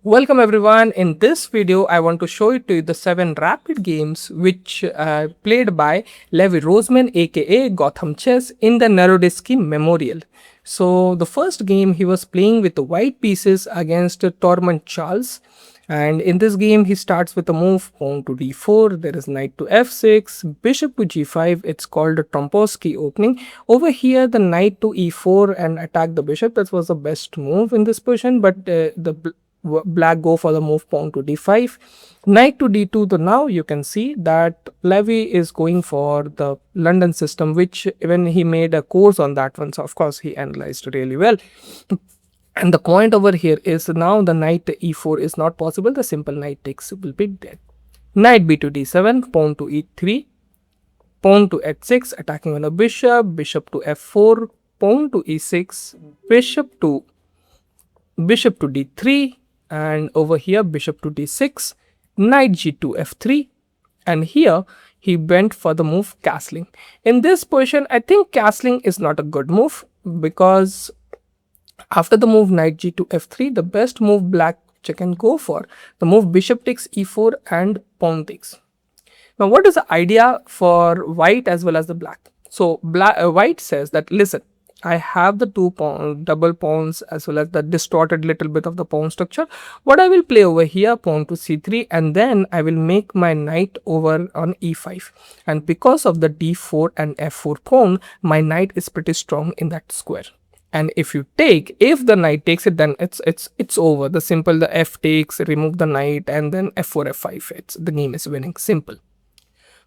Welcome everyone. In this video, I want to show it to you the 7 rapid games which played by Levy Rozman aka GothamChess in the Naroditsky Memorial. So the first game he was playing with the white pieces against Tormund Charles. And in this game, he starts with a move pawn to d4. There is knight to f6, bishop to g5. It's called a Trompowsky opening. Over here, the knight to e4 and attack the bishop. That was the best move in this position, but black go for the move pawn to d5, knight to d2. So now you can see that Levy is going for the London system, which when he made a course on that one, so of course he analyzed really well. And the point over here is now the knight to e4 is not possible. The simple knight takes will be dead. Knight b to d7, pawn to e3, pawn to h6, attacking on a bishop, bishop to f4, pawn to e6, bishop to d3, and over here bishop to d6, knight g2 f3, and here he went for the move castling. In this position, I think castling is not a good move, because after the move knight g2 f3, the best move black can go for the move bishop takes e4 and pawn takes. Now what is the idea for white as well as the black? So white says that, listen, I have the double pawns as well as the distorted little bit of the pawn structure. What I will play over here, pawn to c3, and then I will make my knight over on e5. And because of the d4 and f4 pawn, my knight is pretty strong in that square. And if the knight takes it, then it's over. The simple, the f takes, remove the knight, and then f4, f5. The game is winning. Simple.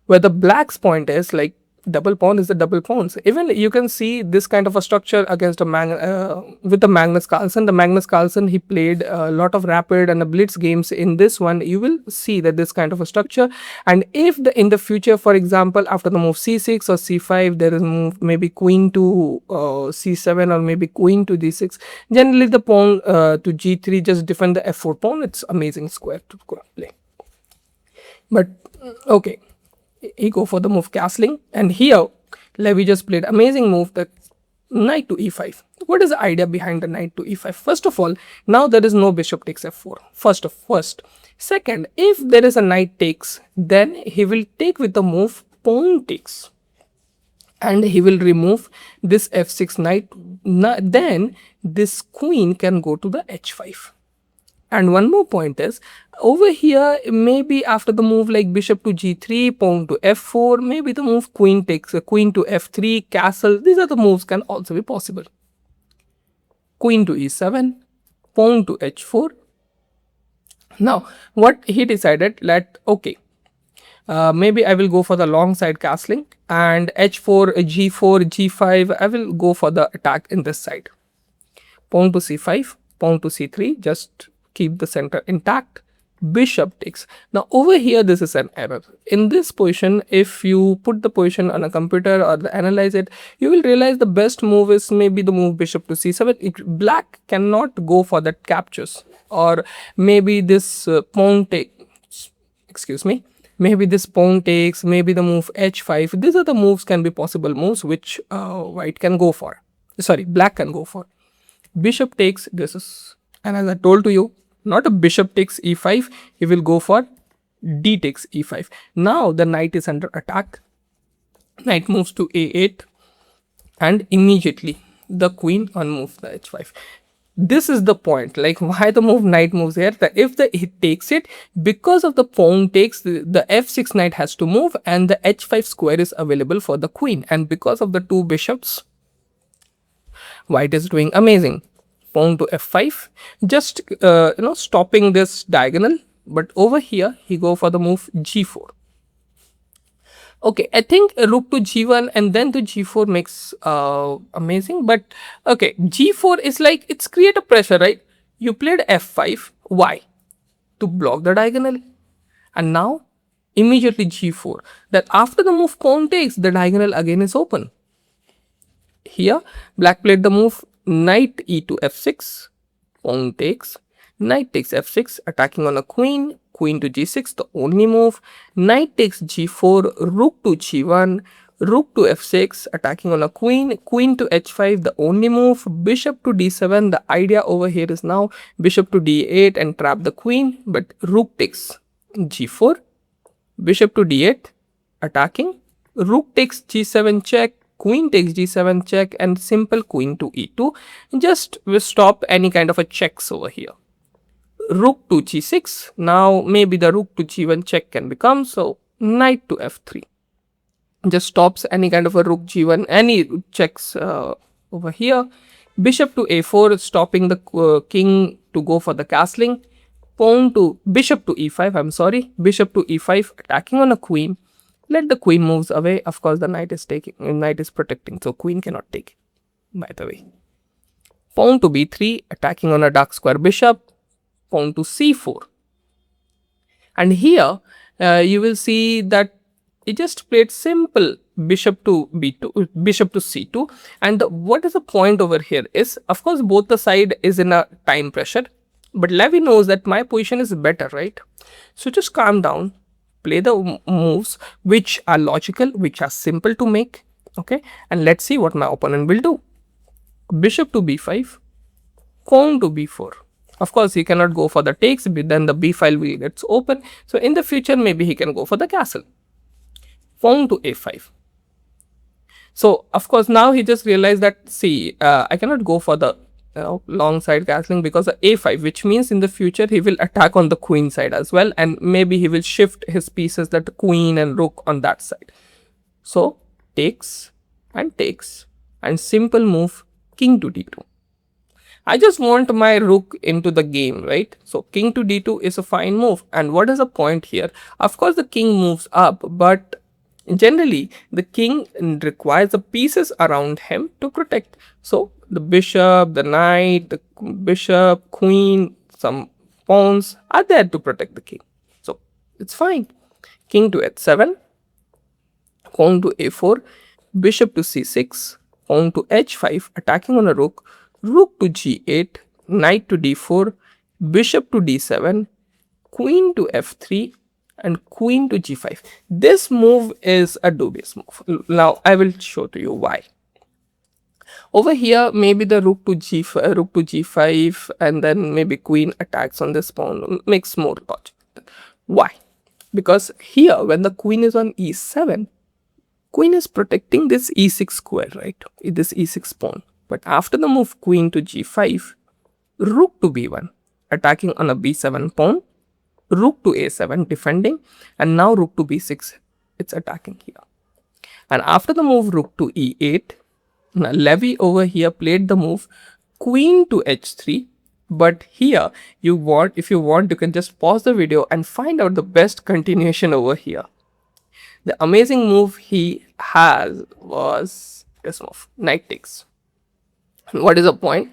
Where the black's point is like, double pawn is the double pawns. Even you can see this kind of a structure against with the Magnus Carlsen. The Magnus Carlsen, he played a lot of rapid and the blitz games. In this one, you will see that this kind of a structure. And if in the future, for example, after the move c6 or c5, there is move maybe queen to c7 or maybe queen to d6. Generally, the pawn to g3 just defend the f4 pawn. It's amazing square to play. But okay. He go for the move castling, and here Levy just played amazing move, that knight to e5. What is the idea behind the knight to e5? First of all, now there is no bishop takes f4. First. Second, if there is a knight takes, then he will take with the move pawn takes, and he will remove this f6 knight. Then this queen can go to the h5. And one more point is, over here, maybe after the move like bishop to g3, pawn to f4, maybe the move queen takes, queen to f3, castle. These are the moves can also be possible. Queen to e7, pawn to h4. Now, what he decided, maybe I will go for the long side castling, and h4, g4, g5, I will go for the attack in this side. Pawn to c5, pawn to c3, just keep the center intact. Bishop takes. Now over here, this is an error. In this position, if you put the position on a computer or analyze it, you will realize the best move is maybe the move bishop to c7. Black cannot go for that captures, or maybe this pawn takes, maybe this pawn takes, maybe the move h5. These are the moves can be possible moves which black can go for. Bishop takes, this is, and as I told to you, not a bishop takes e5, he will go for d takes e5. Now the knight is under attack. Knight moves to a8, and immediately the queen on move the h5. This is the point, like why the move knight moves here. That if he takes it, because of the pawn takes, the f6 knight has to move, and the h5 square is available for the queen. And because of the two bishops, white is doing amazing. Pawn to f5, just stopping this diagonal. But over here he go for the move g4. Okay, I think rook to g1 and then to g4 makes amazing. But okay, g4 is like, it's create a pressure, right? You played f5. Why? To block the diagonal. And now immediately g4, that after the move pawn takes, the diagonal again is open. Here black played the move knight e to f6, pawn takes, knight takes f6, attacking on a queen, queen to g6, the only move, knight takes g4, rook to g1, Rook to f6, attacking on a queen. Queen to h5, the only move. Bishop to d7. The idea over here is now bishop to d8 and trap the queen. But rook takes g4. Bishop to d8, attacking. Rook takes g7 check. Queen takes g7 check, and simple queen to e2. Just will stop any kind of a checks over here. Rook to g6. Now maybe the rook to g1 check can become. So knight to f3. Just stops any kind of a rook g1, any checks over here. Bishop to a4, stopping the king to go for the castling. Pawn to bishop to e5, I'm sorry, bishop to e5, attacking on a queen. Let the queen moves away. Of course, the knight is protecting, so queen cannot take it, by the way. Pawn to b3, attacking on a dark square bishop. Pawn to c4. And here, you will see that he just played simple bishop to b2, bishop to c2. And what is the point over here is, of course, both the side is in a time pressure. But Levy knows that my position is better, right? So just calm down, play the moves which are logical, which are simple to make, okay? And let's see what my opponent will do. Bishop to b5, pawn to b4. Of course, he cannot go for the takes, but then the b file will get open. So in the future, maybe he can go for the castle. Pawn to a5. So of course, now he just realized that, see, I cannot go for the long side castling because of a5, which means in the future he will attack on the queen side as well, and maybe he will shift his pieces, that queen and rook, on that side. So takes, and simple move king to d2. I just want my rook into the game, right? So king to d2 is a fine move. And what is the point here? Of course, the king moves up, but generally the king requires the pieces around him to protect. So the bishop, the knight, the bishop, queen, some pawns are there to protect the king. So it's fine. King to h7, pawn to a4, bishop to c6, pawn to h5, attacking on a rook, rook to g8, knight to d4, bishop to d7, queen to f3, and queen to g5. This move is a dubious move. Now I will show to you why. Over here, maybe the rook to g5, and then maybe queen attacks on this pawn makes more logic. Why? Because here, when the queen is on e7, queen is protecting this e6 square, right? This e6 pawn. But after the move queen to g5, rook to b1, attacking on a b7 pawn, rook to a7, defending, and now rook to b6, it's attacking here. And after the move rook to e8, now Levy over here played the move queen to h3, but here if you want, you can just pause the video and find out the best continuation over here. The amazing move he has was this move, knight takes. What is the point?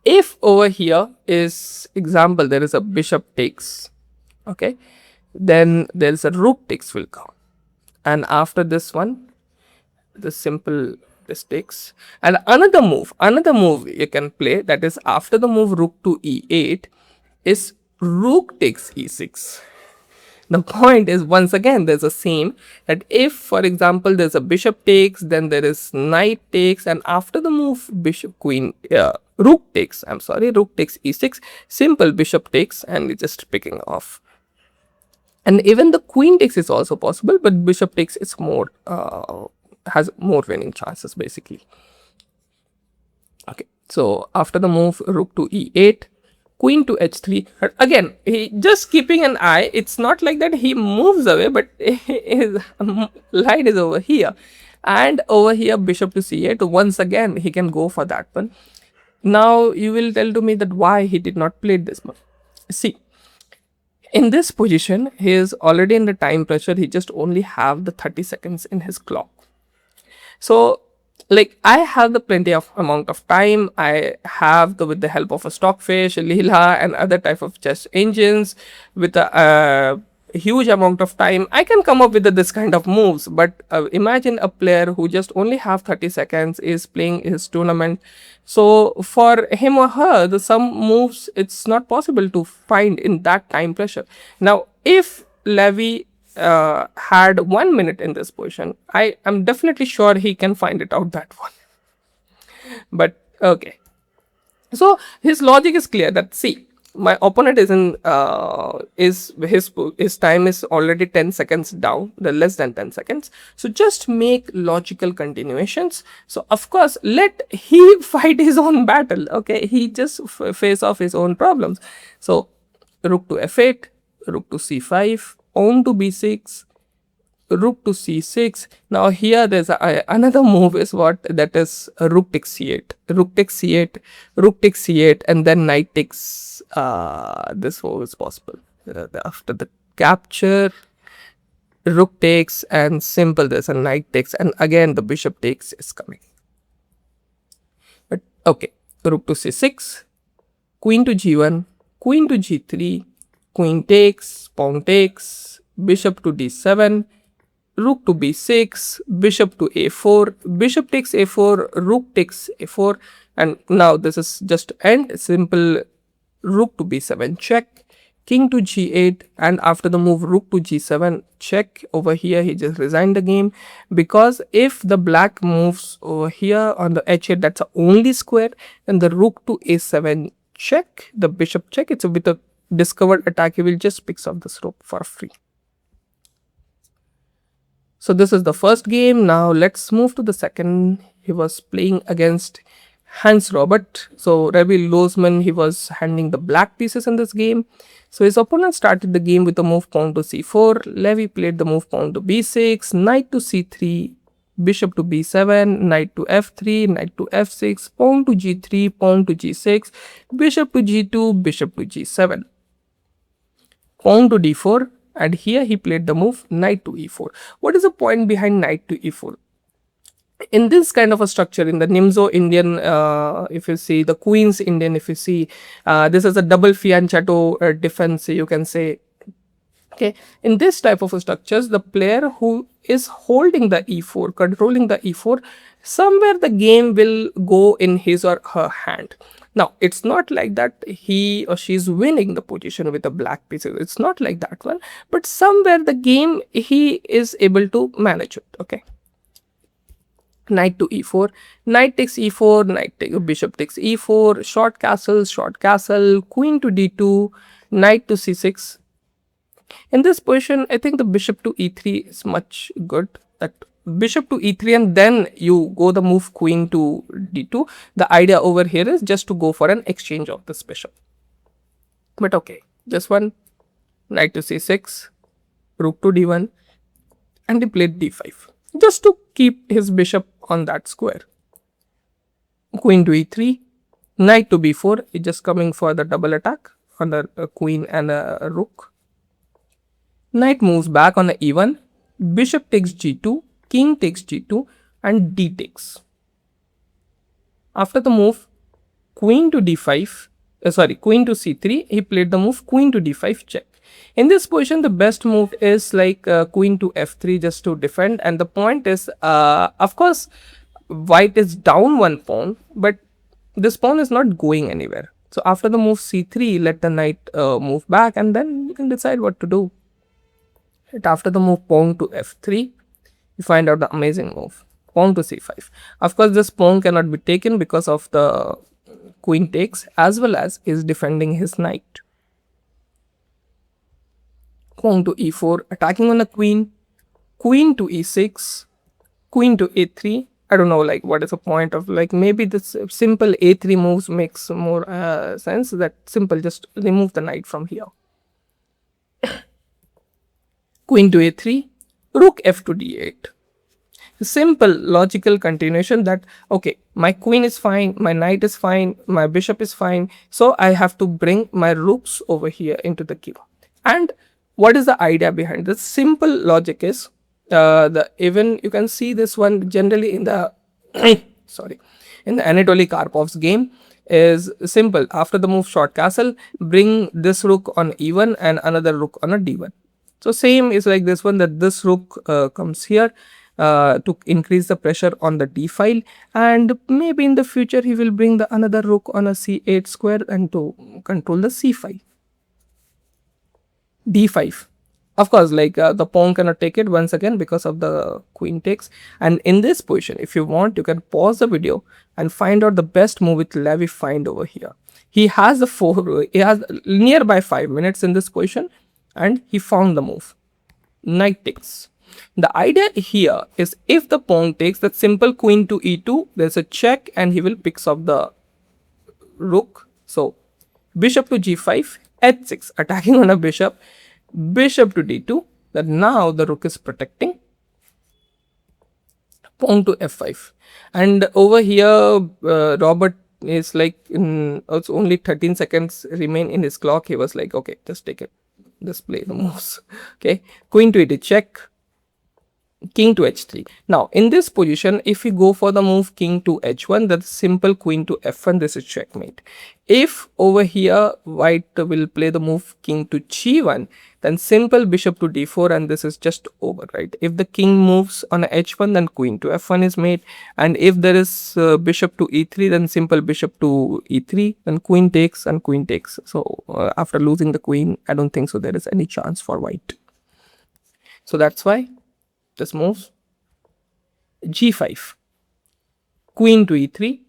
If over here is example, there is a bishop takes, okay, then there is a rook takes will come, and after this one, the simple this takes, and another move you can play, that is after the move rook to e8 is rook takes e6. The point is, once again, there's a same, that if, for example, there's a bishop takes, then there is knight takes, and after the move bishop queen rook takes e6, simple bishop takes, and it's just picking off. And even the queen takes is also possible, but bishop takes is more has more winning chances basically. Okay, so after the move rook to e8, queen to h3, again he just keeping an eye. It's not like that he moves away, but his light is over here, and over here bishop to c8. Once again he can go for that one. Now you will tell to me that why he did not play this one. See, in this position he is already in the time pressure. He just only have the 30 seconds in his clock. So like I have the plenty of amount of time. I have with the help of a Stockfish, Leela, and other type of chess engines, with a huge amount of time, I can come up with this kind of moves. But imagine a player who just only have 30 seconds is playing his tournament. So for him or her, some moves it's not possible to find in that time pressure. Now if Levy had 1 minute in this position, I am definitely sure he can find it out that one. But okay, so his logic is clear that, see, my opponent is in his time is already 10 seconds down, the less than 10 seconds. So just make logical continuations. So of course let he fight his own battle. Okay, he just face off his own problems. So rook to f8, rook to c5, pawn to b6, rook to c6. Now here there's another move is what, that is rook takes c8, rook takes c8, rook takes c8, and then knight takes this move is possible. After the capture, rook takes, and simple there's a knight takes, and again the bishop takes is coming. But okay, rook to c6, queen to g1, queen to g3, queen takes, pawn takes, bishop to d7, rook to b6, bishop to a4, bishop takes a4, rook takes a4, and now this is just end. Simple rook to b7 check, king to g8, and after the move rook to g7 check, over here he just resigned the game, because if the black moves over here on the h8, that's the only square, and the rook to a7 check, the bishop check, it's with a discovered attack, he will just picks up this rook for free. So this is the first game. Now let's move to the second. He was playing against Hans Robert. So Levy Rozman, he was handling the black pieces in this game. So his opponent started the game with the move pawn to c4. Levy played the move pawn to b6, knight to c3, bishop to b7, knight to f3, knight to f6, pawn to g3, pawn to g6, bishop to g2, bishop to g7, pawn to d4. And here he played the move knight to e4. What is the point behind knight to e4? In this kind of a structure, in the Nimzo Indian, if you see the Queen's Indian, if you see, this is a double fianchetto defense, you can say. Okay, in this type of structures, the player who is holding the e4, controlling the e4, somewhere the game will go in his or her hand. Now, it's not like that he or she is winning the position with the black pieces. It's not like that one. But somewhere the game, he is able to manage it. Okay. Knight to e4. Knight takes e4. Bishop takes e4. Short castle. Queen to d2. Knight to c6. In this position, I think the bishop to e3 is much good. That bishop to e3 and then you go the move queen to d2. The idea over here is just to go for an exchange of this bishop. But okay, this one, knight to c6, rook to d1, and he played d5 just to keep his bishop on that square. Queen to e3, knight to b4 is just coming for the double attack on the queen and a rook. Knight moves back on the e1, bishop takes g2, king takes g2, and d takes. After the move queen to d5, queen to c3, he played the move queen to d5 check. In this position, the best move is like queen to f3 just to defend, and the point is, of course, white is down one pawn, but this pawn is not going anywhere. So after the move c3, let the knight move back, and then you can decide what to do. After the move pawn to f3, you find out the amazing move, pawn to c5. Of course, this pawn cannot be taken because of the queen takes, as well as is defending his knight. Pawn to e4, attacking on the queen, queen to e6, queen to a3. I don't know, like, what is the point of, like, maybe this simple a3 moves makes more sense. That simple, just remove the knight from here. Queen to a3, rook f to d8. Simple logical continuation that, okay, my queen is fine, my knight is fine, my bishop is fine, so I have to bring my rooks over here into the queue. And what is the idea behind this? Simple logic is, even you can see this one generally in the in the Anatoly Karpov's game is simple. After the move short castle, bring this rook on e1 and another rook on a d1. So same is like this one, that this rook comes here to increase the pressure on the d file, and maybe in the future he will bring the another rook on a c8 square and to control the c file. d5. Of course, like the pawn cannot take it once again because of the queen takes. And in this position, if you want, you can pause the video and find out the best move with Levy find over here. He has he has nearby 5 minutes in this position, and he found the move. Knight takes. The idea here is if the pawn takes that simple queen to e2, there's a check and he will picks up the rook. So bishop to g5, h6, attacking on a bishop, bishop to d2, that now the rook is protecting, pawn to f5. And over here, Robert is like, it's only 13 seconds remain in his clock. He was like, okay, just take it, just play the moves. Okay, queen to e2 check, king to h3. Now in this position, if we go for the move king to h1, that's simple queen to f1, this is checkmate. If over here white will play the move king to g1, then simple bishop to d4, and this is just over, right? If the king moves on a h1, then queen to f1 is made, and if there is bishop to e3, then simple bishop to e3, then queen takes and queen takes. So after losing the queen, I don't think so there is any chance for white. So that's why this moves g5, queen to e3,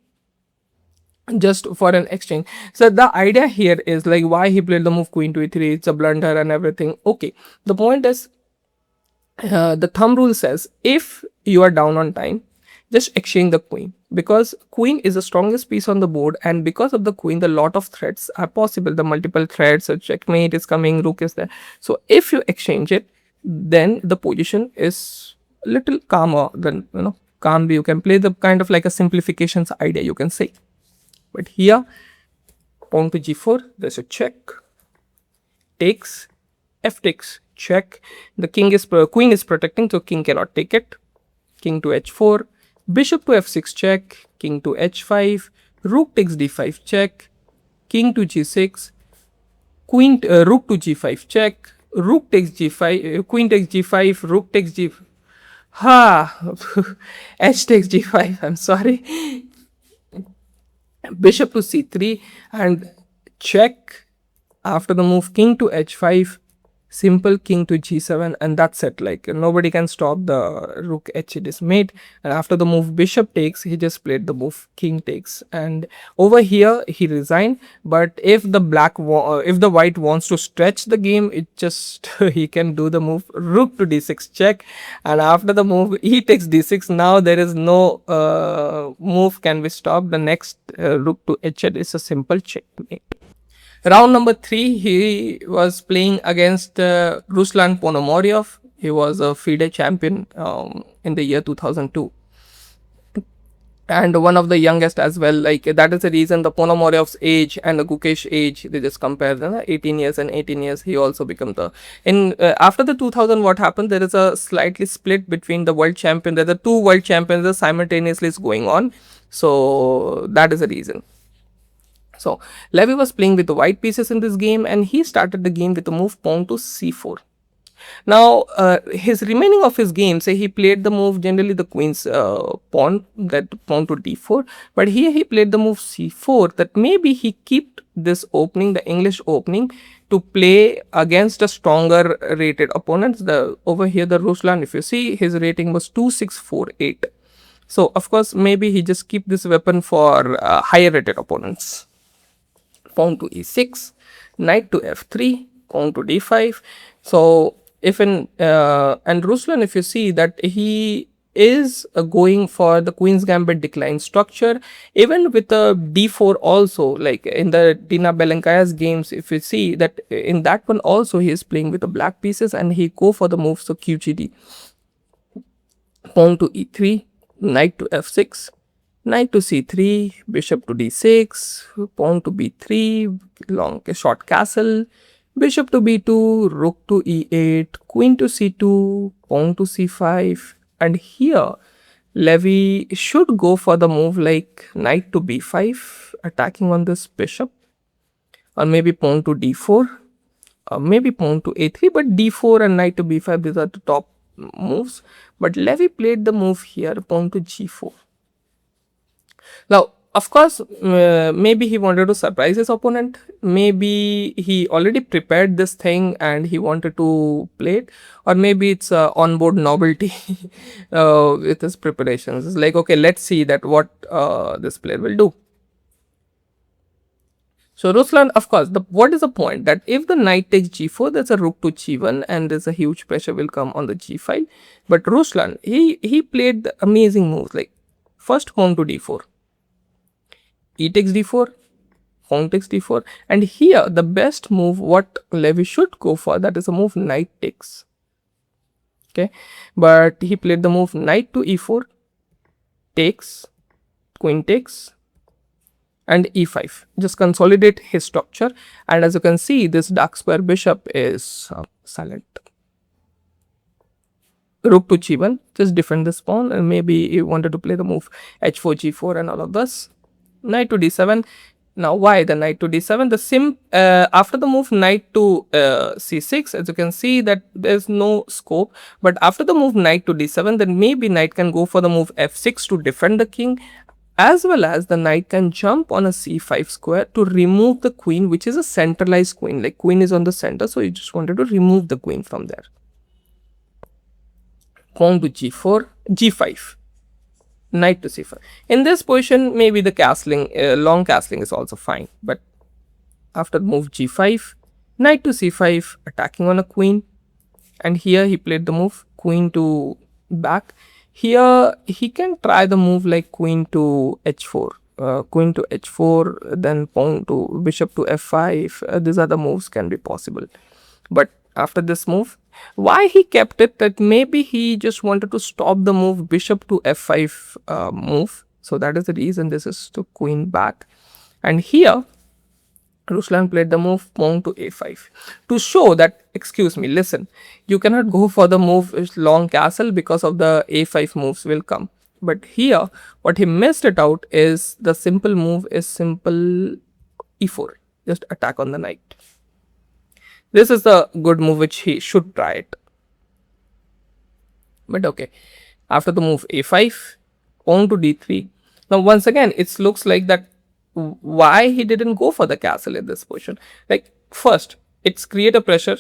just for an exchange. So the idea here is like why he played the move queen to e3, it's a blunder and everything. Okay, the point is the thumb rule says if you are down on time, just exchange the queen, because queen is the strongest piece on the board, and because of the queen the lot of threats are possible, the multiple threats, so checkmate is coming, rook is there. So if you exchange it, then the position is a little calmer, than calmly you can play the kind of like a simplifications idea, you can say. But here pawn to g4, there's a check, takes, f takes, check, the queen is protecting, so king cannot take it, king to h4, bishop to f6 check, king to h5, rook takes d5 check, king to g6, queen rook to g5 check, rook takes g5, queen takes g5, rook takes g5, h takes g5, I'm sorry, bishop to c3 and check. After the move king to h5, simple king to g7, and that's it. Like nobody can stop the rook h, it is made. And after the move bishop takes, he just played the move king takes, and over here he resigned. But if the white wants to stretch the game, it just he can do the move rook to d6 check, and after the move he takes d6. Now there is no move can be stopped. The next rook to h8 is a simple checkmate. Round number 3, he was playing against Ruslan Ponomarev. He was a FIDE champion in the year 2002. And one of the youngest as well. Like that is the reason the Ponomarev's age and the Gukesh age, they just compare them, 18 years and 18 years. He also become the, after the 2000, what happened, there is a slightly split between the world champion. There are 2 world champions simultaneously is going on. So that is the reason. So Levy was playing with the white pieces in this game, and he started the game with the move pawn to c4. Now his remaining of his game, say he played the move generally the queen's pawn, that pawn to d4, but here he played the move c4, that maybe he kept this opening, the English opening, to play against a stronger rated opponents. Over here the Ruslan, if you see, his rating was 2648. So of course maybe he just keep this weapon for higher rated opponents. Pawn to e6, knight to f3, pawn to d5. So if and Ruslan, if you see that he is going for the queen's gambit decline structure, even with the d4 also, like in the Dina Belenkaya's games, if you see that in that one also he is playing with the black pieces, and he go for the moves of QGD. Pawn to e3, knight to f6, knight to c3, bishop to d6, pawn to b3, short castle, bishop to b2, rook to e8, queen to c2, pawn to c5, and here Levy should go for the move like knight to b5, attacking on this bishop, or maybe pawn to d4, or maybe pawn to a3, but d4 and knight to b5, these are the top moves. But Levy played the move here, pawn to g4. Now, of course, maybe he wanted to surprise his opponent. Maybe he already prepared this thing and he wanted to play it, or maybe it's a onboard novelty with his preparations. It's like, okay, let's see that what this player will do. So Ruslan, of course, what is the point? That if the knight takes g4, there's a rook to g1 and there's a huge pressure will come on the g file. But Ruslan, he played the amazing moves, like first pawn to d4, e takes d4, pawn takes d4, and here the best move what Levy should go for, that is a move knight takes. Okay, but he played the move knight to e4, takes, queen takes, and e5, just consolidate his structure. And as you can see, this dark square bishop is silent. Rook to g1, just defend this pawn, and maybe he wanted to play the move h4 g4 and all of this. Knight to d7. Now why the knight to d7? The after the move knight to c6, as you can see that there's no scope, but after the move knight to d7, then maybe knight can go for the move f6 to defend the king, as well as the knight can jump on a c5 square to remove the queen, which is a centralized queen, like queen is on the center, so you just wanted to remove the queen from there. Pawn to g4, g5, knight to c5. In this position, maybe the castling, long castling is also fine, but after move g5, knight to c5, attacking on a queen, and here he played the move queen to back. Here he can try the move like queen to h4, queen to h4, then pawn to bishop to f5. These are the moves can be possible. But after this move, why he kept it, that maybe he just wanted to stop the move bishop to f5 move. So that is the reason this is to queen back. And here Ruslan played the move pawn to a5 to show that, excuse me, listen, you cannot go for the move long castle because of the a5 moves will come. But here what he missed it out is the simple move is simple e4, just attack on the knight. This is the good move which he should try it. But okay, after the move a5, pawn to d3. Now once again it looks like that why he didn't go for the castle in this position. Like first it's create a pressure.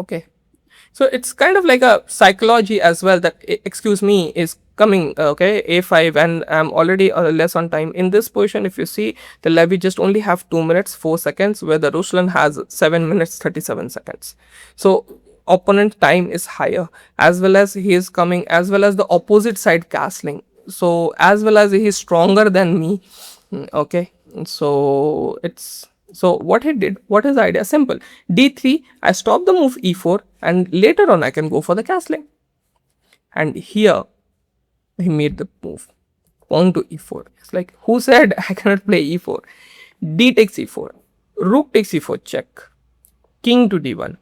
Okay, so it's kind of like a psychology as well, that excuse me is coming, okay, a5, and I'm already less on time. In this position, if you see, the Levy just only have 2 minutes 4 seconds, where the Ruslan has 7 minutes 37 seconds. So opponent time is higher, as well as he is coming, as well as the opposite side castling, so as well as he is stronger than me. Okay, so it's, so what he did, what is the idea? Simple, d3, I stop the move e4, and later on I can go for the castling. And here he made the move pawn to e4. It's like, who said I cannot play e4? D takes e4, rook takes e4 check, king to d1,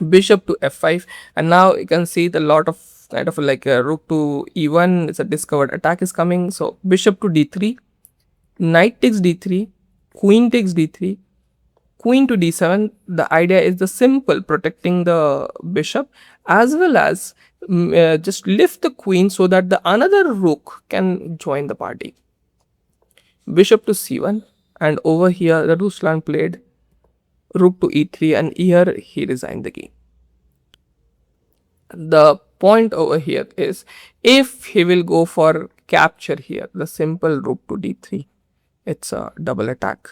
bishop to f5, and now you can see the lot of kind of like a rook to e1, it's a discovered attack is coming. So bishop to d3, knight takes d3, queen takes d3, queen to d7. The idea is the simple protecting the bishop, as well as just lift the queen so that the another rook can join the party. Bishop to c1, and over here the Ruslan played rook to e3, and here he resigned the game. The point over here is, if he will go for capture here, the simple rook to d3, it's a double attack.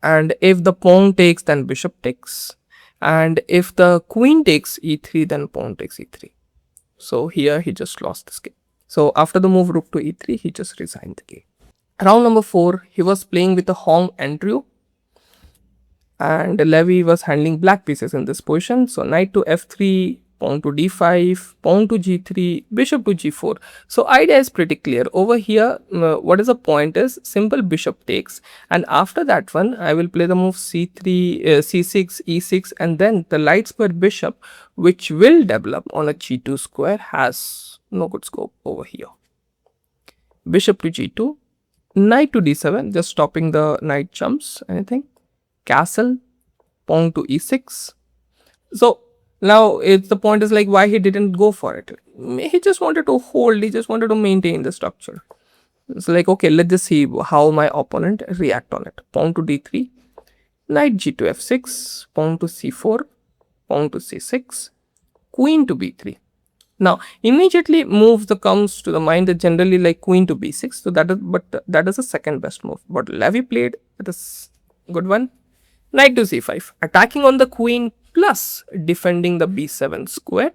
And if the pawn takes, then bishop takes, and if the queen takes e3, then pawn takes e3. So here he just lost this game. So after the move rook to e3, he just resigned the game. Round number 4, he was playing with a Hong Andrew, and Levy was handling black pieces in this position. So knight to f3, pawn to d5, pawn to g3, bishop to g4. So idea is pretty clear. Over here, what is the point is simple bishop takes, and after that one, I will play the move c3, c6, e6, and then the light square bishop, which will develop on a g2 square, has no good scope over here. Bishop to g2, knight to d7, just stopping the knight jumps, anything. Castle, pawn to e6. So now it's the point is like why he didn't go for it. He just wanted to hold, he just wanted to maintain the structure. It's like, okay, let's just see how my opponent react on it. Pawn to d3, knight g to f6, pawn to c4, pawn to c6, queen to b3. Now immediately moves that comes to the mind that generally like queen to b6. So that is the second best move. But Levy played this good one. Knight to c5, attacking on the queen plus defending the b7 square.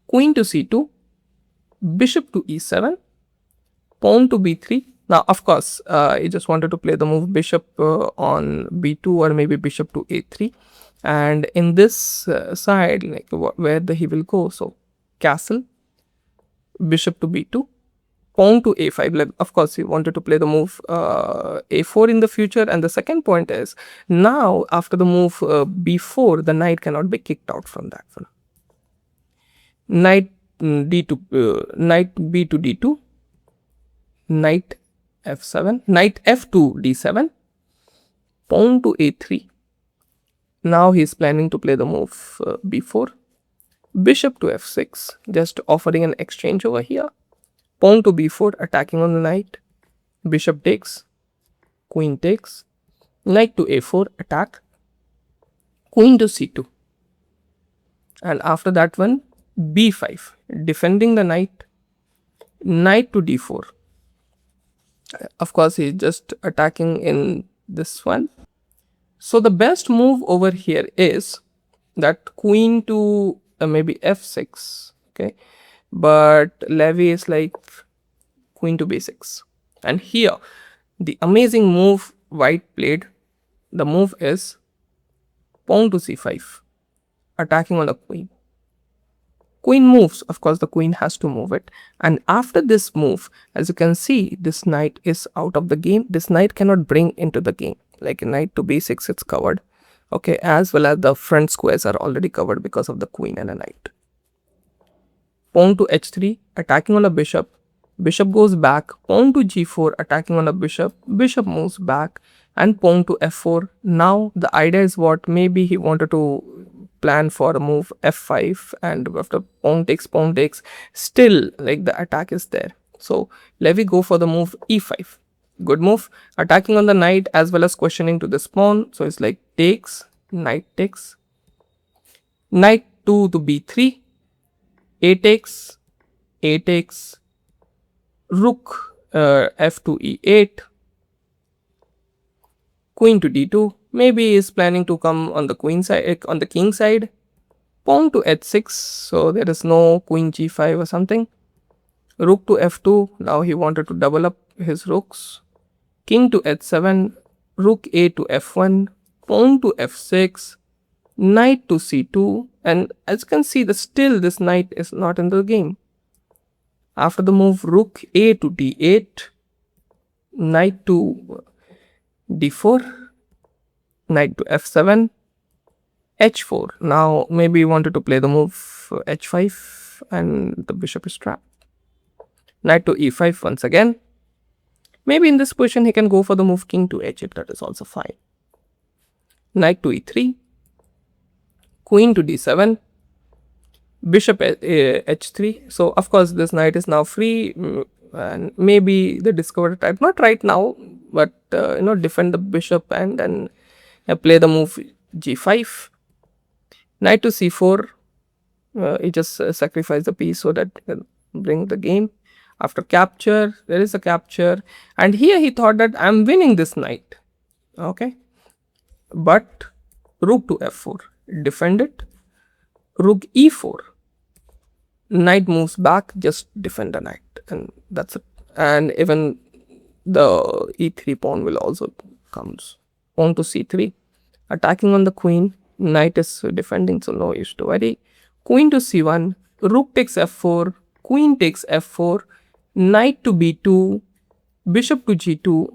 Queen to c2, bishop to e7, pawn to b3. Now, of course, he just wanted to play the move bishop on b2 or maybe bishop to a3. And in this side, like where he will go, so castle, bishop to b2, pawn to a5. Like, of course, he wanted to play the move a4 in the future. And the second point is, now after the move b4, the knight cannot be kicked out from that one. Knight d2, knight b to d2, knight f7, knight f2 d7, pawn to a3. Now he is planning to play the move b4, bishop to f6, just offering an exchange over here. Pawn to b4, attacking on the knight, bishop takes, queen takes, knight to a4, attack, queen to c2. And after that one, b5, defending the knight, knight to d4. Of course, he is just attacking in this one. So the best move over here is that queen to maybe f6, okay, but Levy is like queen to b6. And here the amazing move white played, the move is pawn to c5, attacking on the queen. Queen moves, of course the queen has to move it, and after this move, as you can see, this knight is out of the game. This knight cannot bring into the game. Like knight to b6, it's covered, okay, as well as the front squares are already covered because of the queen and a knight. Pawn to h3, attacking on a bishop, bishop goes back, pawn to g4, attacking on a bishop, bishop moves back, and pawn to f4. Now the idea is what, maybe he wanted to plan for a move f5, and after pawn takes, still like the attack is there. So Levy go for the move e5. Good move, attacking on the knight as well as questioning to this pawn. So it's like takes, knight takes, knight to b3, a takes, rook f to e8, queen to d2. Maybe he is planning to come on the queen side, on the king side. Pawn to h6, so there is no queen g5 or something. Rook to f2, now he wanted to double up his rooks. King to h7, rook a to f1, pawn to f6, knight to c2, and as you can see, still this knight is not in the game. After the move rook a to d8, knight to d4, knight to f7, h4. Now maybe he wanted to play the move h5 and the bishop is trapped. Knight to e5 once again. Maybe in this position he can go for the move king to h8, that is also fine. Knight to e3, queen to d7, bishop h3. So of course this knight is now free, and maybe the discovered type, not right now, but defend the bishop and then play the move g5. Knight to c4, he just sacrifice the piece so that he can bring the game. After capture, there is a capture, and here he thought that I'm winning this knight, okay, but rook to f4, defend it, rook e4, knight moves back, just defend the knight, and that's it. And even the e3 pawn will also comes. Pawn to c3, attacking on the queen, knight is defending, so no issue to worry. Queen to c1, rook takes f4, queen takes f4, knight to b2, bishop to g2,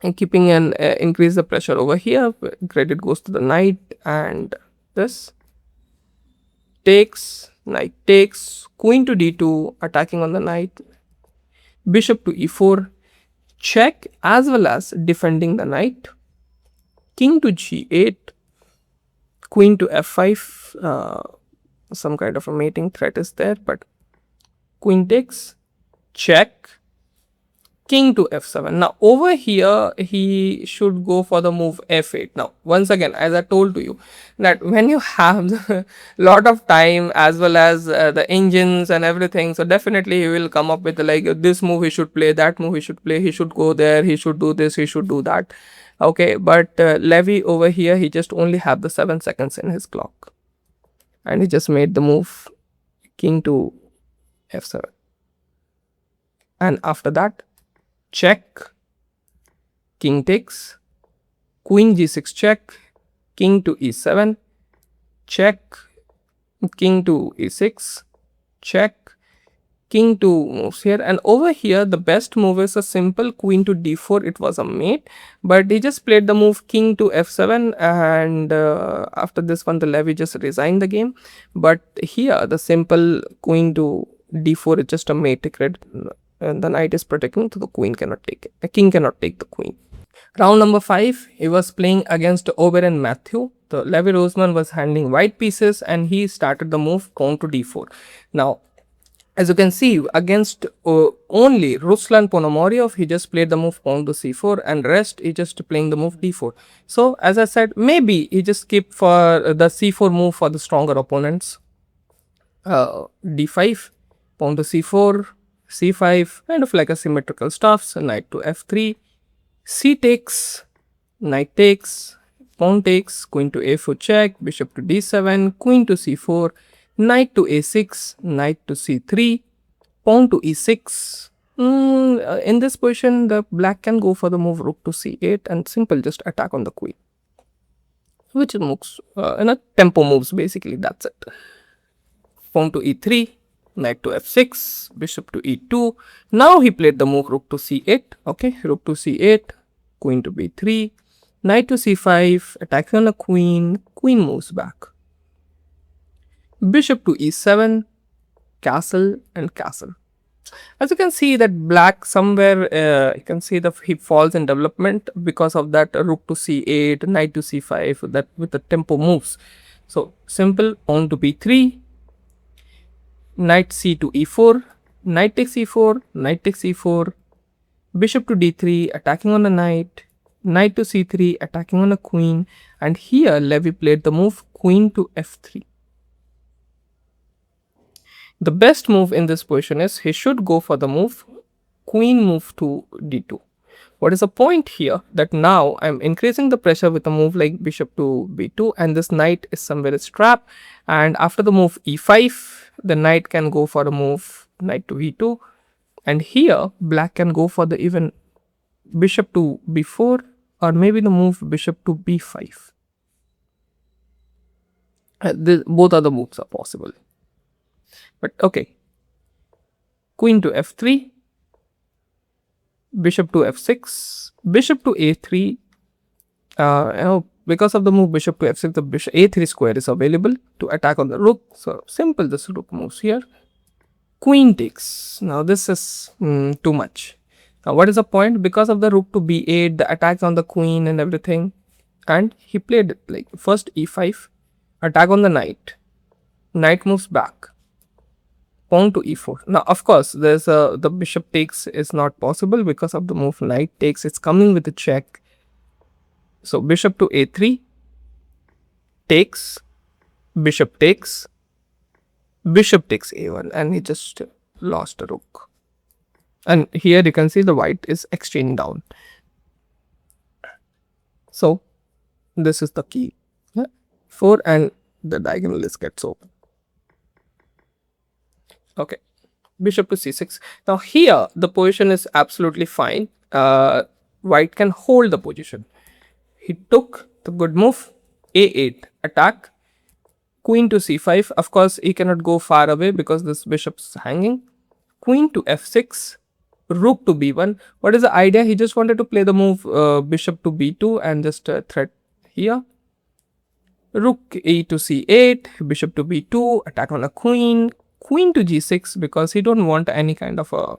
and keeping an increase the pressure over here. Credit goes to the knight, and this takes, knight takes, queen to d2, attacking on the knight, bishop to e4, check as well as defending the knight, king to g8, queen to f5, some kind of a mating threat is there, but queen takes, check, king to f7. Now over here he should go for the move f8. Now once again, as I told to you, that when you have the lot of time as well as the engines and everything, so definitely he will come up with like this move he should play, that move he should play, he should go there, he should do this, he should do that. Okay, but Levy over here, he just only have the 7 seconds in his clock, and he just made the move king to f7, and after that check, king takes, queen g6 check, king to e7, check, king to e6, check, king to moves here, and over here the best move is a simple queen to d4. It was a mate, but he just played the move king to f7, and after this one the Levy just resigned the game. But here the simple queen to d4 is just a mate ticket, and the knight is protecting, so the queen cannot take it. The king cannot take the queen. Round number 5, he was playing against Oberon Matthew. The Levy Rozman was handling white pieces, and he started the move pawn to d4. Now, as you can see, against only Ruslan Ponomaryov, he just played the move pawn to c4, and rest he just playing the move d4. So, as I said, maybe he just keep for the c4 move for the stronger opponents. d5, pawn to c4, c5, kind of like a symmetrical stuff. So knight to f3, c takes, knight takes, pawn takes, queen to a4 check, bishop to d7, queen to c4, knight to a6, knight to c3, pawn to e6. In this position, the black can go for the move rook to c8 and simple just attack on the queen, which moves in a tempo moves basically. That's it. Pawn to e3, knight to f6, bishop to e2. Now he played the move rook to c8. Okay, rook to c8, queen to b3, knight to c5, attacking on the queen, queen moves back. Bishop to e7, castle and castle. As you can see that black somewhere, you can see that he falls in development because of that rook to c8, knight to c5, that with the tempo moves. So simple, pawn to b3, knight c to e4, knight takes e4, knight takes e4, bishop to d3, attacking on the knight, knight to c3, attacking on a queen, and here Levy played the move queen to f3. The best move in this position is he should go for the move queen move to d2. What is the point here? That now I'm increasing the pressure with a move like bishop to b2, and this knight is somewhere trapped, and after the move e5, the knight can go for a move knight to e2, and here black can go for the even bishop to b4, or maybe the move bishop to b5. Both other moves are possible. But okay, queen to f3, bishop to f6, bishop to a3. Because of the move bishop to f6, the bishop a3 square is available to attack on the rook. So simple, this rook moves here. Queen takes. Now this is too much. Now what is the point? Because of the rook to b8, the attacks on the queen and everything, and he played it like first e5, attack on the knight, knight moves back, pawn to e4. Now of course there's the bishop takes is not possible because of the move knight takes. It's coming with a check. So bishop to a3, takes, bishop takes, bishop takes a1, and he just lost a rook. And here you can see the white is exchanging down. So this is the key. 4, and the diagonal list gets open. Okay, bishop to c6. Now here the position is absolutely fine. White can hold the position. He took the good move, a8, attack, queen to c5. Of course, he cannot go far away because this bishop's hanging. Queen to f6, rook to b1. What is the idea? He just wanted to play the move bishop to b2 and just threat here. Rook e to c8, bishop to b2, attack on a queen, queen to g6 because he don't want any kind of a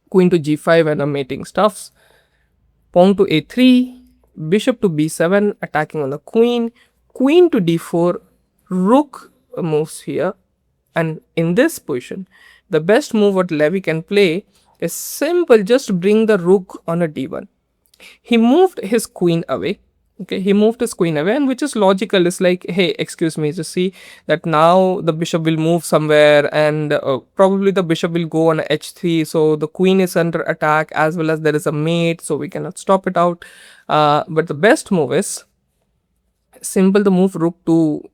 queen to g5 and a mating stuffs. Pawn to a3, bishop to b7, attacking on the queen, queen to d4, rook moves here, and in this position the best move what Levy can play is simple, just bring the rook on a d1. He moved his queen away. Okay, he moved his queen away, and which is logical. It's like, hey, excuse me, just see that now the bishop will move somewhere, and probably the bishop will go on h3. So the queen is under attack, as well as there is a mate, so we cannot stop it out. But the best move is simple, the move rook to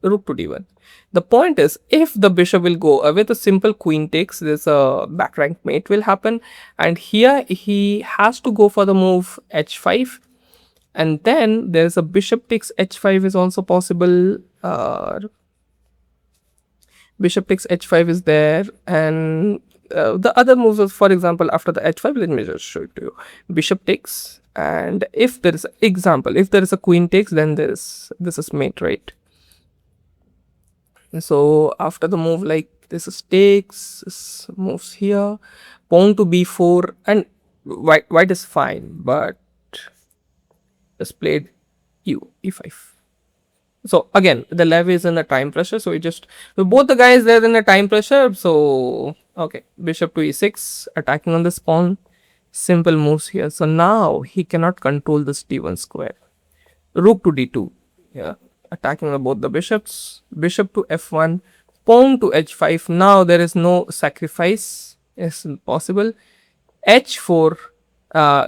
d1. The point is, if the bishop will go away, the simple queen takes, this back rank mate will happen, and here he has to go for the move h5, and then there's a bishop takes h5 is also possible. Bishop takes h5 is there, and the other moves is, for example, after the h5, let me just show it to you. Bishop takes, and if there is example, if there is a queen takes, then this is mate, right? So after the move like this is takes, this moves here, pawn to b4, and white is fine, but just played e5. So again, the Levy is in a time pressure, so both the guys they're in a time pressure. So okay, bishop to e6, attacking on this pawn, simple moves here. So now he cannot control this d1 square. Rook to d2, yeah, attacking on both the bishops. Bishop to f1, pawn to h5. Now there is no sacrifice is possible. h4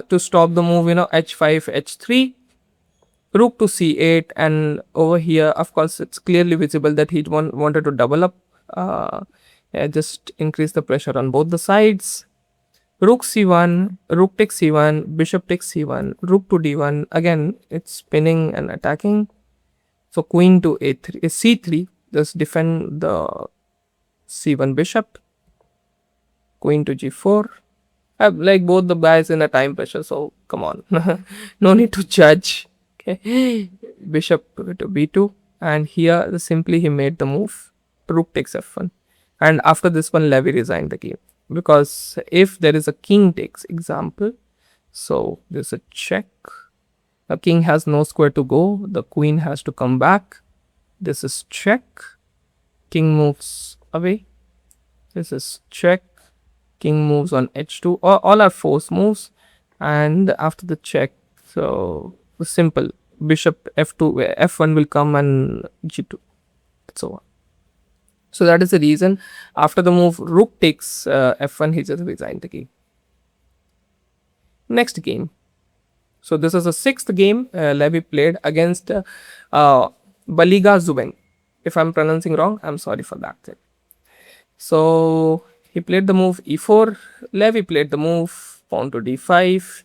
to stop the move, h5, h3. Rook to c8, and over here, of course, it's clearly visible that he wanted to double up. Just increase the pressure on both the sides. Rook c1, rook takes c1, bishop takes c1, rook to d1. Again, it's spinning and attacking. So queen to a3, c3, just defend the c1 bishop. Queen to g4. Like both the guys in a time pressure, so come on, no need to judge. Okay, bishop to b2, and here simply he made the move. Rook takes f1, and after this one, Levy resigned the game, because if there is a king takes example, so there's a check. The king has no square to go. The queen has to come back. This is check. King moves away. This is check. King moves on h2. All are force moves, and after the check, so simple, bishop f2, f1 will come, and g2, so on. So that is the reason after the move rook takes f1, he just resigned the game. Next game. So this is the sixth game Levy played against Baliga Zubeng. If I'm pronouncing wrong, I'm sorry for that. So he played the move e4. Levy played the move pawn to d5.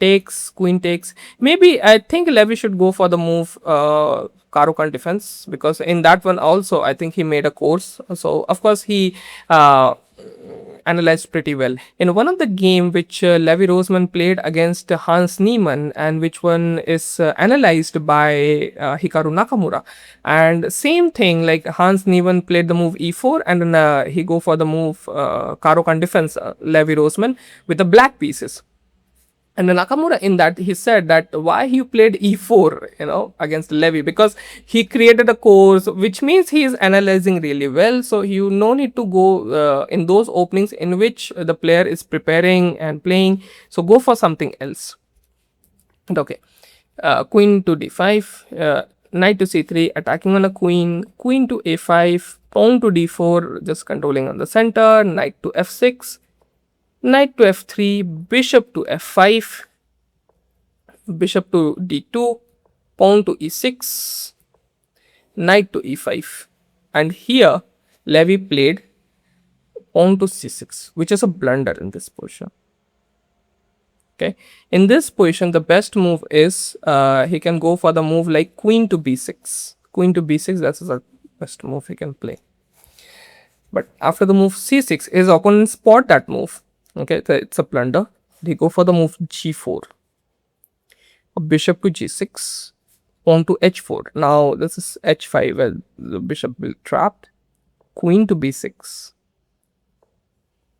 Takes, queen takes. Maybe I think Levy should go for the move Caro-Kann defense, because in that one also I think he made a course. So of course he analyzed pretty well. In one of the game which Levy Rozman played against Hans Niemann, and which one is analyzed by Hikaru Nakamura, and same thing, like Hans Niemann played the move e4, and then he go for the move Caro-Kann defense, Levy Rozman, with the black pieces. And Nakamura in that, he said that why he played e4, against Levy, because he created a course, which means he is analyzing really well. So you no need to go in those openings in which the player is preparing and playing. So go for something else. Okay, queen to d5, knight to c3, attacking on a queen, queen to a5, pawn to d4, just controlling on the center, knight to f6. Knight to f3, bishop to f5, bishop to d2, pawn to e6, knight to e5. And here, Levy played pawn to c6, which is a blunder in this position. Okay, in this position, the best move is he can go for the move like queen to b6. Queen to b6, that's the best move he can play. But after the move c6, his opponent spot that move. Okay, so it's a blunder. They go for the move g4. Bishop to g6, pawn to h4. Now this is h5, well, the bishop will trapped. Queen to b6,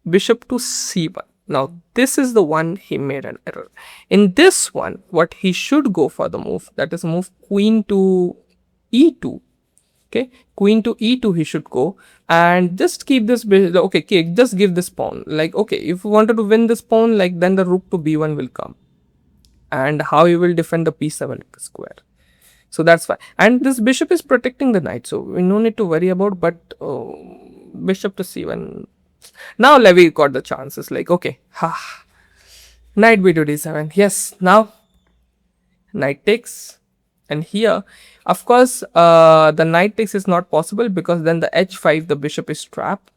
bishop to c1. Now this is the one he made an error. In this one, what he should go for the move, that is move queen to e2, Okay, queen to e2 he should go, and just keep this okay, just give this pawn. Like, okay, if you wanted to win this pawn, like, then the rook to b1 will come, and how you will defend the p7 square. So that's fine, and this bishop is protecting the knight, so we no need to worry about. But bishop to c1. Now Levy got the chances, like, okay, knight b to d7. Yes, now knight takes, and here of course the knight takes is not possible, because then the h5, the bishop is trapped.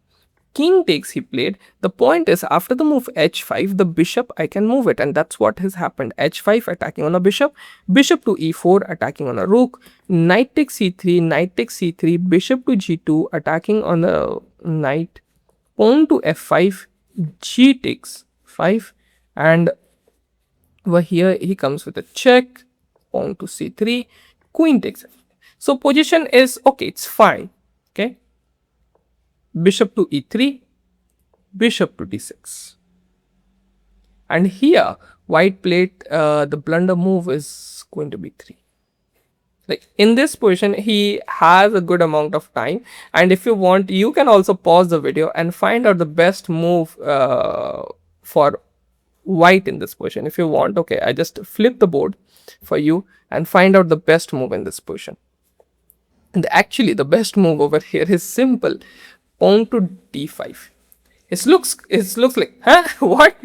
King takes he played. The point is, after the move h5, the bishop, I can move it, and that's what has happened. H5 attacking on a bishop, bishop to e4 attacking on a rook, knight takes c3, knight takes c3, bishop to g2 attacking on a knight, pawn to f5, g takes 5, and over here he comes with a check, pawn to c3, queen takes f. So position is okay, it's fine. Okay, bishop to e3, bishop to d6, and here white played the blunder move is going to be 3. Like, in this position he has a good amount of time, and if you want, you can also pause the video and find out the best move for white in this position if you want. Okay, I just flip the board for you and find out the best move in this position. And actually the best move over here is simple, pawn to d5. It looks like, huh, what?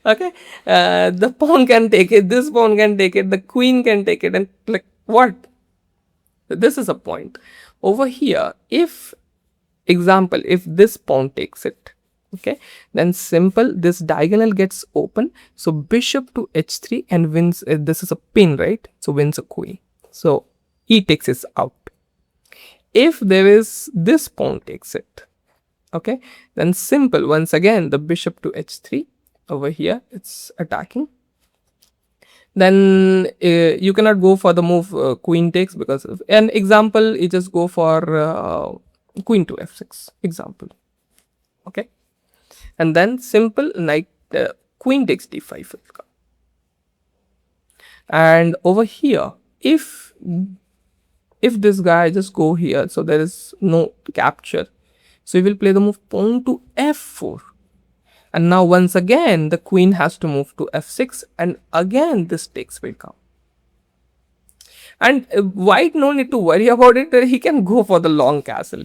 Okay, the pawn can take it, this pawn can take it, the queen can take it, and like, what? This is a point. Over here, if example, if this pawn takes it, okay, then simple, this diagonal gets open, so bishop to h3 and wins. This is a pin, right? So wins a queen, so e takes is out. If there is this pawn takes it, okay, then simple, once again the bishop to h3, over here it's attacking. Then you cannot go for the move queen takes, because of an example, you just go for queen to f6 example. Okay, and then simple knight queen takes d5 will come. And over here, if this guy just go here, so there is no capture, so he will play the move pawn to f4, and now once again the queen has to move to f6, and again this takes will come. And white no need to worry about it, he can go for the long castle,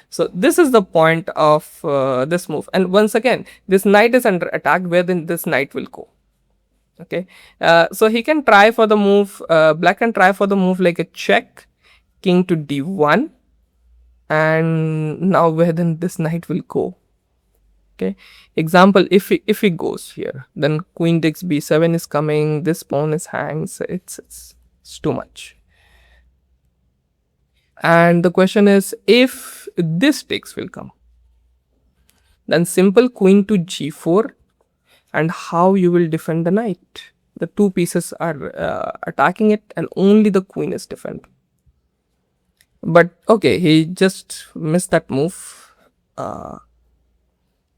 so this is the point of this move. And once again this knight is under attack, where then this knight will go. Okay, so he can try for the move, black can try for the move like a check, king to d1, and now where then this knight will go. Okay, example, if he goes here, then queen takes b7 is coming, this pawn is hangs, it's too much. And the question is, if this takes will come, then simple queen to g4, and how you will defend the knight. The two pieces are attacking it, and only the queen is defending. But okay, he just missed that move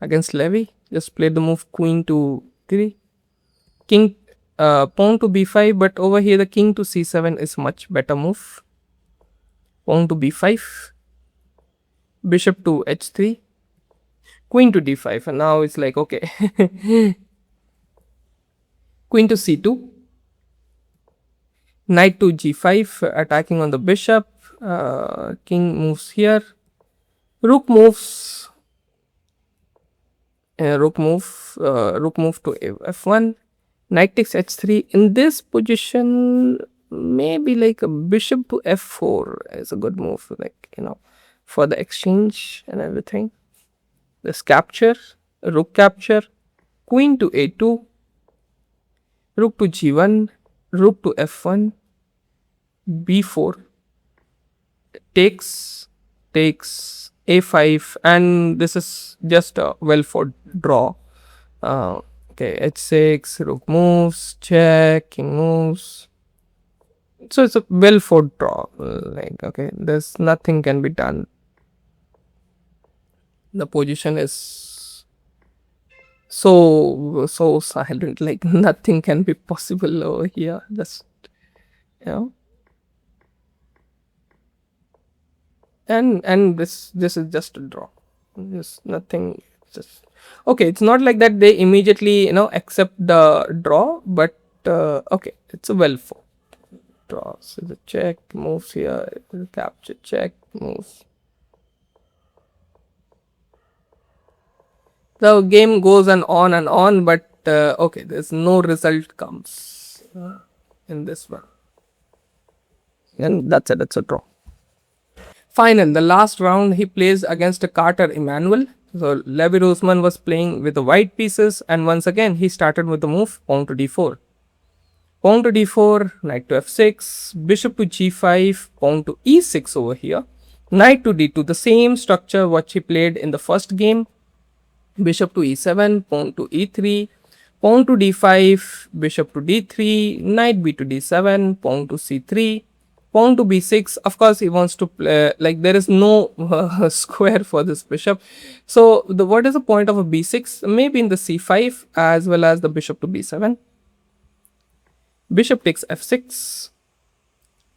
against Levy. Just played the move queen to 3, king, pawn to b5, but over here the king to c7 is much better move. Pawn to b5, bishop to h3, queen to d5, and now it's like, okay, queen to c2, knight to g5 attacking on the bishop, king moves here, rook moves, rook move to f1, knight takes h3. In this position, maybe like a bishop to f4 is a good move, like, you know, for the exchange and everything. This capture, rook capture, queen to a2, rook to g1, rook to f1, b4, takes a5, and this is just a well fought draw. Okay, h6, rook moves, check, king moves. So it's a well fought draw. Like, okay, there's nothing can be done. The position is so silent, like nothing can be possible over here. Just, you know, and this is just a draw. There's nothing. Just okay. It's not like that they immediately accept the draw, but okay, it's a well fought draw. So the check moves here, capture check moves. The game goes and on, but okay, there's no result comes in this one, and that's it. It's a draw. Final, the last round he plays against a Carter Emmanuel. So Levy Rozman was playing with the white pieces, and once again he started with the move pawn to d4. Pawn to d4, knight to f6, bishop to g5, pawn to e6 over here, knight to d2, the same structure what he played in the first game, bishop to e7, pawn to e3, pawn to d5, bishop to d3, knight b to d7, pawn to c3, pawn to b6. Of course he wants to play, like there is no square for this bishop, so what is the point of a b6? Maybe in the c5 as well as the bishop to b7. Bishop takes f6.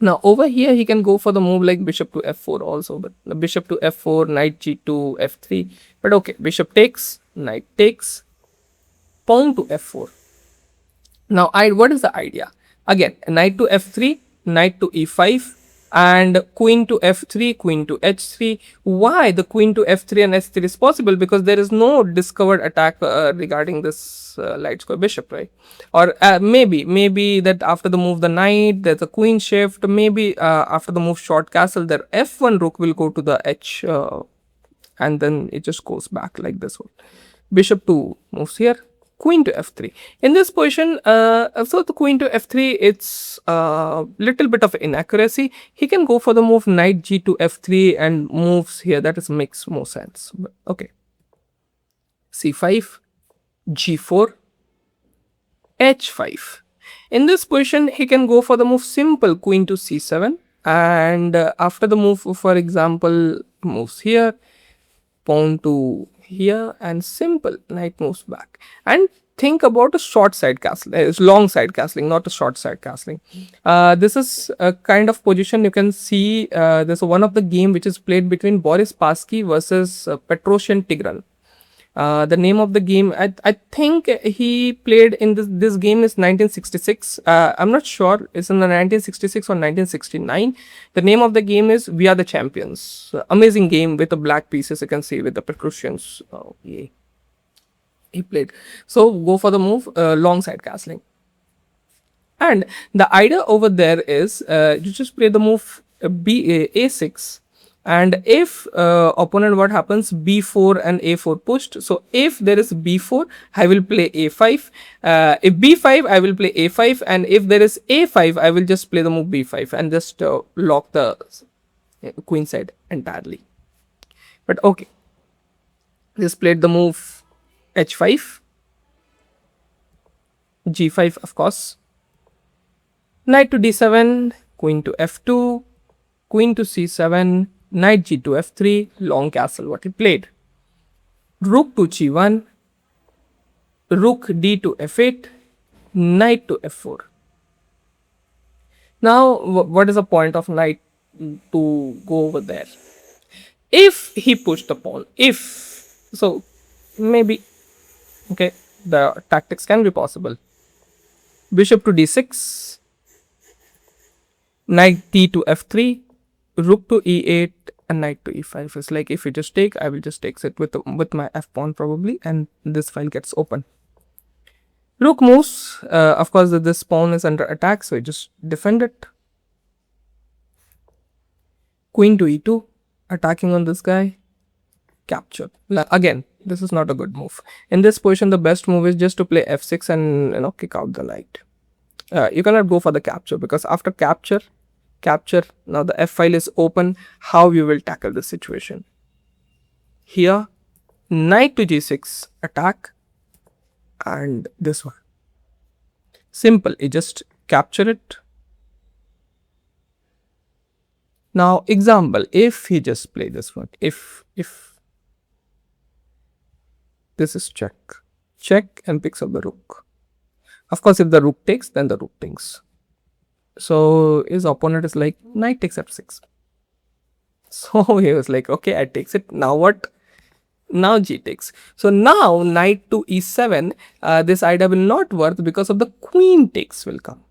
Now over here he can go for the move like bishop to f4 also, but the bishop to f4, knight g2, f3, but okay, bishop takes, knight takes, pawn to f4. Now what is the idea? Again, knight to f3, knight to e5, and queen to f3, queen to h3. Why the queen to f3 and h3 is possible? Because there is no discovered attack regarding this light square bishop, right? Or maybe that after the move the knight, there's a queen shift. Maybe after the move short castle, their f1 rook will go to the h, and then it just goes back like this one. Bishop 2 moves here, queen to f3. In this position, so the queen to f3, it's a little bit of inaccuracy. He can go for the move knight g to f3 and moves here. That is makes more sense. But okay. c5, g4, h5. In this position, he can go for the move simple queen to c7, and after the move, for example, moves here, pawn to here, and simple knight moves back. And think about a short side castling. It's long side castling, not a short side castling. This is a kind of position you can see. There's one of the game which is played between Boris Spassky versus Petrosian Tigran. The name of the game, I think he played in this game is 1966. I'm not sure it's in the 1966 or 1969. The name of the game is We Are the Champions. Amazing game with the black pieces you can see with the Petrosians. Oh, yeah. He played. So go for the move long side castling. And the idea over there is you just play the move a6. And if opponent, what happens, b4 and a4 pushed. So if there is b4, I will play a5. If b5, I will play a5. And if there is a5, I will just play the move b5 and just lock the queen side entirely. But okay, just played the move h5, g5 of course, knight to d7, queen to f2, queen to c7, knight g to f3, long castle what he played. Rook to g1, rook d to f8, knight to f4. Now what is the point of knight to go over there? If he pushed the pawn, if so, maybe okay, the tactics can be possible. Bishop to d6, knight d to f3, rook to e8, and knight to e5. It's like if you just take, I will just take it with my f pawn probably, and this file gets open. Rook moves. Of course, this pawn is under attack, so you just defend it. Queen to e2, attacking on this guy. Capture. Again, this is not a good move. In this position, the best move is just to play f6 and kick out the knight. You cannot go for the capture, because after capture, now the f file is open. How you will tackle the situation? Here, knight to g6 attack, and this one. Simple. You just capture it. Now example, if he just play this one, if this is check and picks up the rook. Of course, if the rook takes, then the rook takes. So his opponent is like knight takes f6. So he was like, okay, I takes it. Now what? Now g takes. So now knight to e7, this idea will not work because of the queen takes will come.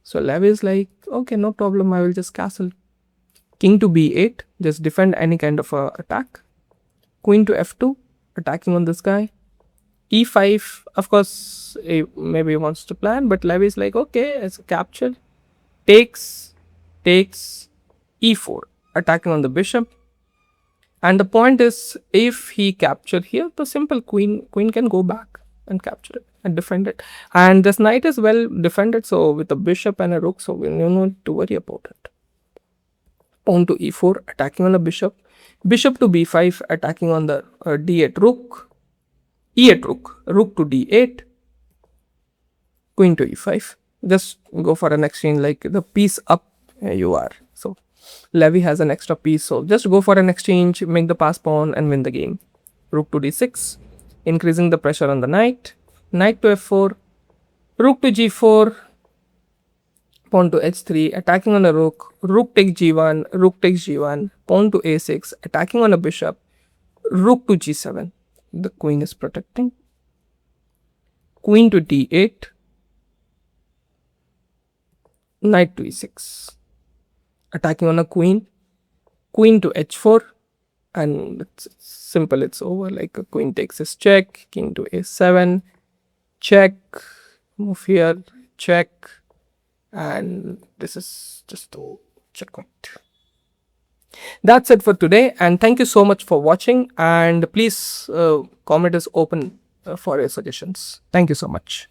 So Levy is like, okay, no problem, I will just castle. King to b8, just defend any kind of attack. Queen to f2, attacking on this guy. e5, of course, maybe he wants to plan, but Levy is like, okay, it's a capture. Takes, e4, attacking on the bishop. And the point is, if he capture here, the simple queen can go back and capture it and defend it. And this knight is well defended, so with a bishop and a rook, so we don't need to worry about it. Pawn to e4, attacking on the bishop. Bishop to b5, attacking on the d8 rook. e8 rook, rook to d8. Queen to e5. Just go for an exchange, like the piece up you are. So Levy has an extra piece, so just go for an exchange, make the pass pawn and win the game. Rook to d6, increasing the pressure on the knight. Knight to f4, rook to g4, pawn to h3, attacking on a rook. Rook takes g1, rook takes g1, pawn to a6, attacking on a bishop. Rook to g7, the queen is protecting. Queen to d8, knight to e6, attacking on a queen. Queen to h4, and it's simple, it's over. Like a queen takes his check. King to a7, check, move here, check, and this is just a checkmate. That's it for today, and thank you so much for watching, and please comment is open for your suggestions. Thank you so much.